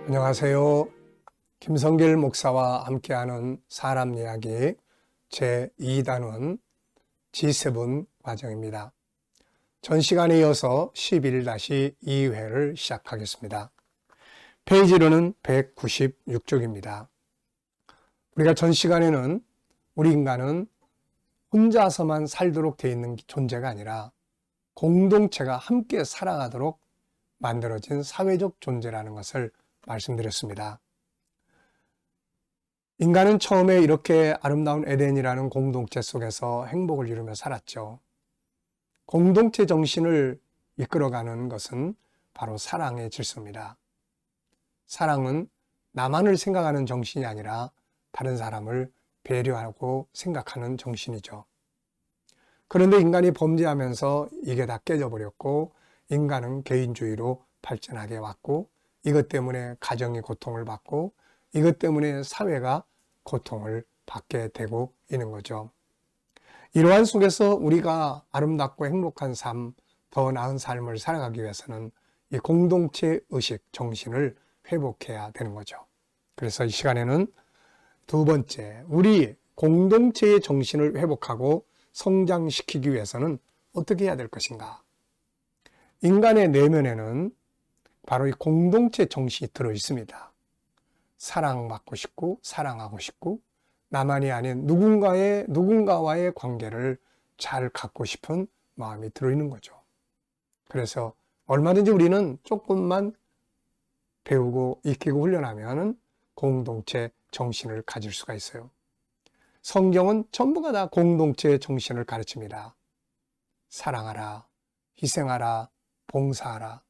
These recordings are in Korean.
안녕하세요. 김성길 목사와 함께하는 사람 이야기 제2단원 G7 과정입니다. 전 시간에 이어서 11-2회를 시작하겠습니다. 페이지로는 196쪽입니다. 우리가 전 시간에는 우리 인간은 혼자서만 살도록 되어 있는 존재가 아니라 공동체가 함께 살아가도록 만들어진 사회적 존재라는 것을 말씀드렸습니다. 인간은 처음에 이렇게 아름다운 에덴이라는 공동체 속에서 행복을 이루며 살았죠. 공동체 정신을 이끌어가는 것은 바로 사랑의 질서입니다. 사랑은 나만을 생각하는 정신이 아니라 다른 사람을 배려하고 생각하는 정신이죠. 그런데 인간이 범죄하면서 이게 다 깨져버렸고 인간은 개인주의로 발전하게 왔고 이것 때문에 가정이 고통을 받고 이것 때문에 사회가 고통을 받게 되고 있는 거죠. 이러한 속에서 우리가 아름답고 행복한 삶, 더 나은 삶을 살아가기 위해서는 이 공동체 의식, 정신을 회복해야 되는 거죠. 그래서 이 시간에는 두 번째, 우리 공동체의 정신을 회복하고 성장시키기 위해서는 어떻게 해야 될 것인가? 인간의 내면에는 바로 이 공동체 정신이 들어 있습니다. 사랑받고 싶고 사랑하고 싶고 나만이 아닌 누군가와의 관계를 잘 갖고 싶은 마음이 들어있는 거죠. 그래서 얼마든지 우리는 조금만 배우고 익히고 훈련하면 공동체 정신을 가질 수가 있어요. 성경은 전부가 다 공동체 정신을 가르칩니다. 사랑하라, 희생하라, 봉사하라.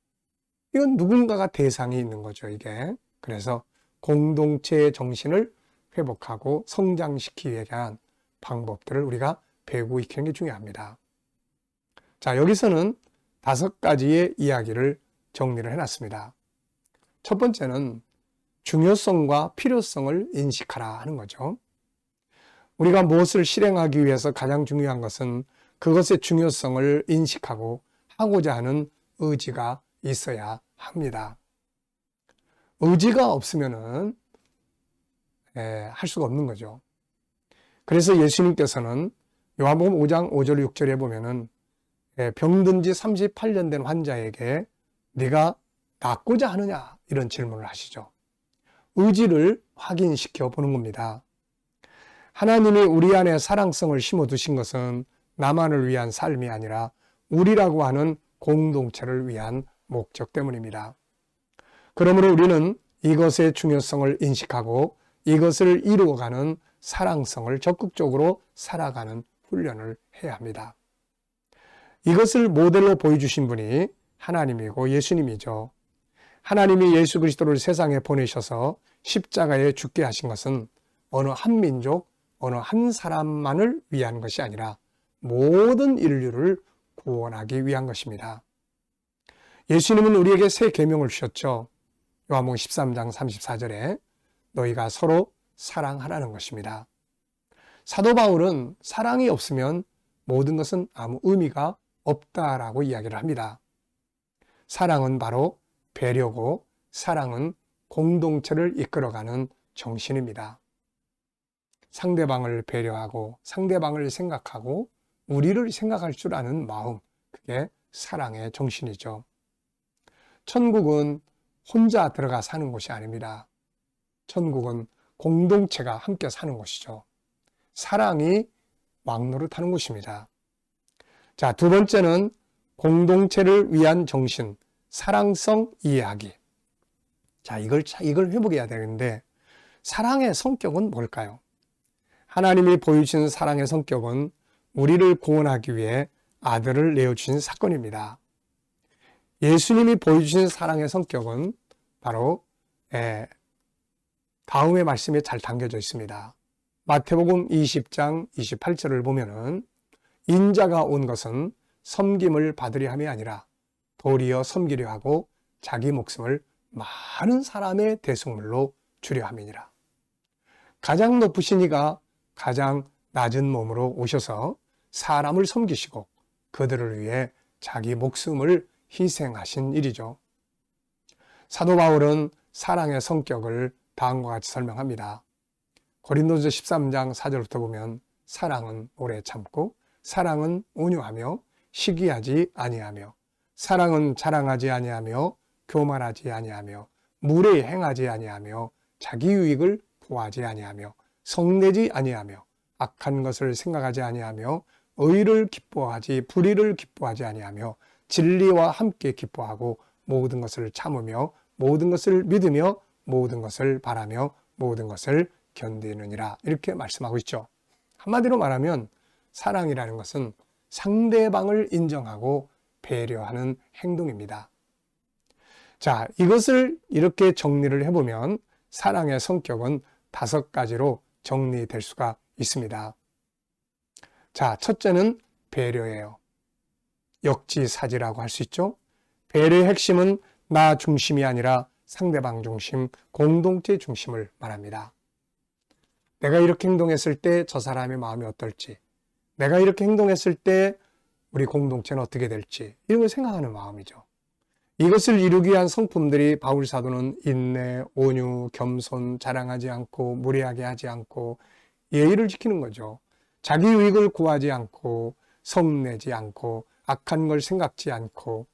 이건 누군가가 대상이 있는 거죠, 이게. 그래서 공동체의 정신을 회복하고 성장시키기 위한 방법들을 우리가 배우고 익히는 게 중요합니다. 자, 여기서는 5가지의 이야기를 정리를 해놨습니다. 첫 번째는 중요성과 필요성을 인식하라 하는 거죠. 우리가 무엇을 실행하기 위해서 가장 중요한 것은 그것의 중요성을 인식하고 하고자 하는 의지가 있어야 합니다. 의지가 없으면은 할 수가 없는 거죠. 그래서 예수님께서는 요한복음 5장 5절 6절에 보면은 병든 지 38년 된 환자에게 네가 낫고자 하느냐 이런 질문을 하시죠. 의지를 확인시켜 보는 겁니다. 하나님이 우리 안에 사랑성을 심어두신 것은 나만을 위한 삶이 아니라 우리라고 하는 공동체를 위한 목적 때문입니다. 그러므로 우리는 이것의 중요성을 인식하고 이것을 이루어가는 사랑성을 적극적으로 살아가는 훈련을 해야 합니다. 이것을 모델로 보여주신 분이 하나님이고 예수님이죠. 하나님이 예수 그리스도를 세상에 보내셔서 십자가에 죽게 하신 것은 어느 한 민족, 어느 한 사람만을 위한 것이 아니라 모든 인류를 구원하기 위한 것입니다. 예수님은 우리에게 새 계명을 주셨죠. 요한복음 13장 34절에 너희가 서로 사랑하라는 것입니다. 사도 바울은 사랑이 없으면 모든 것은 아무 의미가 없다라고 이야기를 합니다. 사랑은 바로 배려고 사랑은 공동체를 이끌어가는 정신입니다. 상대방을 배려하고 상대방을 생각하고 우리를 생각할 줄 아는 마음, 그게 사랑의 정신이죠. 천국은 혼자 들어가 사는 곳이 아닙니다. 천국은 공동체가 함께 사는 곳이죠. 사랑이 왕노릇하는 곳입니다. 자, 두 번째는 공동체를 위한 정신, 사랑성 이해하기. 자, 이걸 회복해야 되는데 사랑의 성격은 뭘까요? 하나님이 보여주신 사랑의 성격은 우리를 구원하기 위해 아들을 내어주신 사건입니다. 예수님이 보여주신 사랑의 성격은 바로 다음의 말씀에 잘 담겨져 있습니다. 마태복음 20장 28절을 보면은 인자가 온 것은 섬김을 받으려 함이 아니라 도리어 섬기려 하고 자기 목숨을 많은 사람의 대속물로 주려 함이니라. 가장 높으신 이가 가장 낮은 몸으로 오셔서 사람을 섬기시고 그들을 위해 자기 목숨을 희생하신 일이죠. 사도 바울은 사랑의 성격을 다음과 같이 설명합니다. 고린도전서 13장 4절부터 보면 사랑은 오래 참고 사랑은 온유하며 시기하지 아니하며 사랑은 자랑하지 아니하며 교만하지 아니하며 무례히 행하지 아니하며 자기 유익을 구하지 아니하며 성내지 아니하며 악한 것을 생각하지 아니하며 의를 기뻐하지 불의를 기뻐하지 아니하며 진리와 함께 기뻐하고 모든 것을 참으며 모든 것을 믿으며 모든 것을 바라며 모든 것을 견디느니라. 이렇게 말씀하고 있죠. 한마디로 말하면 사랑이라는 것은 상대방을 인정하고 배려하는 행동입니다. 자, 이것을 이렇게 정리를 해보면 사랑의 성격은 5가지로 정리될 수가 있습니다. 자, 첫째는 배려예요. 역지사지라고 할 수 있죠. 배려의 핵심은 나 중심이 아니라 상대방 중심, 공동체 중심을 말합니다. 내가 이렇게 행동했을 때 저 사람의 마음이 어떨지, 내가 이렇게 행동했을 때 우리 공동체는 어떻게 될지, 이런 걸 생각하는 마음이죠. 이것을 이루기 위한 성품들이 바울 사도는 인내, 온유, 겸손, 자랑하지 않고 무례하게 하지 않고 예의를 지키는 거죠. 자기 유익을 구하지 않고 성내지 않고 악한 걸 생각지 않고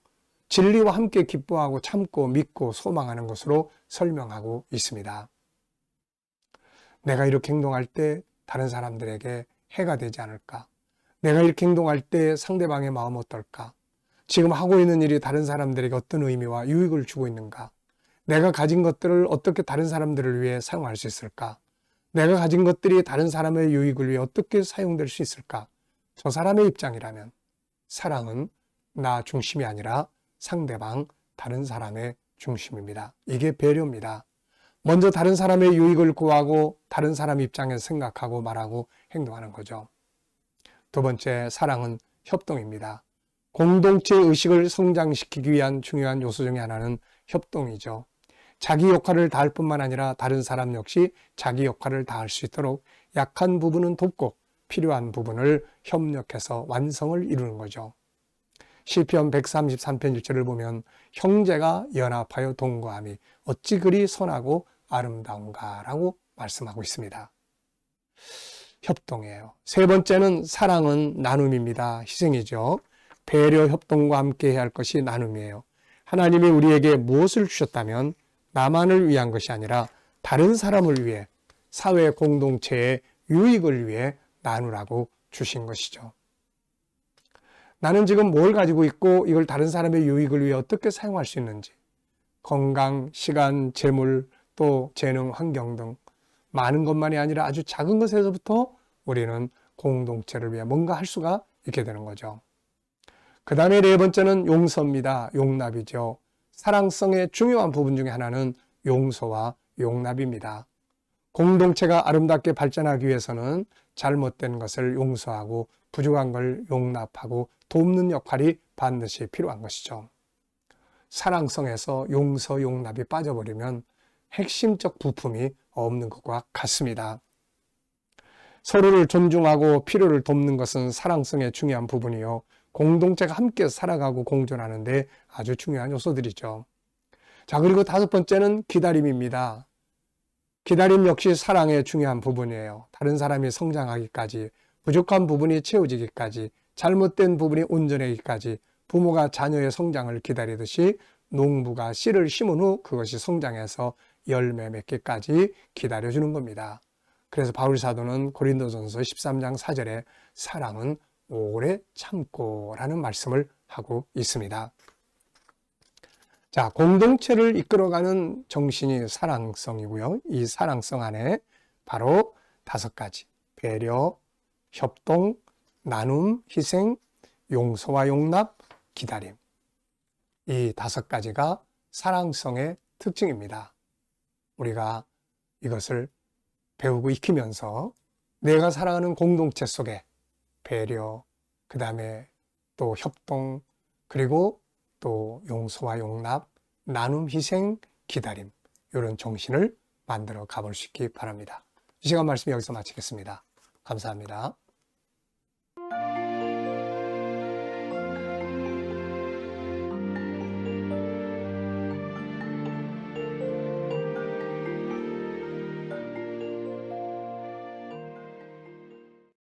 진리와 함께 기뻐하고 참고 믿고 소망하는 것으로 설명하고 있습니다. 내가 이렇게 행동할 때 다른 사람들에게 해가 되지 않을까? 내가 이렇게 행동할 때 상대방의 마음 어떨까? 지금 하고 있는 일이 다른 사람들에게 어떤 의미와 유익을 주고 있는가? 내가 가진 것들을 어떻게 다른 사람들을 위해 사용할 수 있을까? 내가 가진 것들이 다른 사람의 유익을 위해 어떻게 사용될 수 있을까? 저 사람의 입장이라면 사랑은 나 중심이 아니라 상대방, 다른 사람의 중심입니다. 이게 배려입니다. 먼저 다른 사람의 유익을 구하고 다른 사람 입장에서 생각하고 말하고 행동하는 거죠. 두 번째, 사랑은 협동입니다. 공동체 의식을 성장시키기 위한 중요한 요소 중에 하나는 협동이죠. 자기 역할을 다할 뿐만 아니라 다른 사람 역시 자기 역할을 다할 수 있도록 약한 부분은 돕고 필요한 부분을 협력해서 완성을 이루는 거죠. 시편 133편 1절을 보면 형제가 연합하여 동거함이 어찌 그리 선하고 아름다운가 라고 말씀하고 있습니다. 협동이에요. 세 번째는 사랑은 나눔입니다. 희생이죠. 배려, 협동과 함께 해야 할 것이 나눔이에요. 하나님이 우리에게 무엇을 주셨다면 나만을 위한 것이 아니라 다른 사람을 위해 사회 공동체의 유익을 위해 나누라고 주신 것이죠. 나는 지금 뭘 가지고 있고 이걸 다른 사람의 유익을 위해 어떻게 사용할 수 있는지, 건강, 시간, 재물, 또 재능, 환경 등 많은 것만이 아니라 아주 작은 것에서부터 우리는 공동체를 위해 뭔가 할 수가 있게 되는 거죠. 그 다음에 네 번째는 용서입니다. 용납이죠. 사랑성의 중요한 부분 중에 하나는 용서와 용납입니다. 공동체가 아름답게 발전하기 위해서는 잘못된 것을 용서하고 부족한 걸 용납하고 돕는 역할이 반드시 필요한 것이죠. 사랑성에서 용서, 용납이 빠져버리면 핵심적 부품이 없는 것과 같습니다. 서로를 존중하고 필요를 돕는 것은 사랑성의 중요한 부분이요. 공동체가 함께 살아가고 공존하는데 아주 중요한 요소들이죠. 자, 그리고 다섯 번째는 기다림입니다. 기다림 역시 사랑의 중요한 부분이에요. 다른 사람이 성장하기까지, 부족한 부분이 채워지기까지, 잘못된 부분이 온전해지기까지 부모가 자녀의 성장을 기다리듯이 농부가 씨를 심은 후 그것이 성장해서 열매 맺기까지 기다려주는 겁니다. 그래서 바울 사도는 고린도전서 13장 4절에 사랑은 오래 참고 라는 말씀을 하고 있습니다. 자, 공동체를 이끌어가는 정신이 사랑성이고요. 이 사랑성 안에 바로 5가지, 배려, 협동, 나눔, 희생, 용서와 용납, 기다림. 이 5가지가 사랑성의 특징입니다. 우리가 이것을 배우고 익히면서 내가 살아가는 공동체 속에 배려, 그 다음에 또 협동, 그리고 또 용서와 용납, 나눔, 희생, 기다림, 이런 정신을 만들어 가볼 수 있기 바랍니다. 이 시간 말씀 여기서 마치겠습니다. 감사합니다.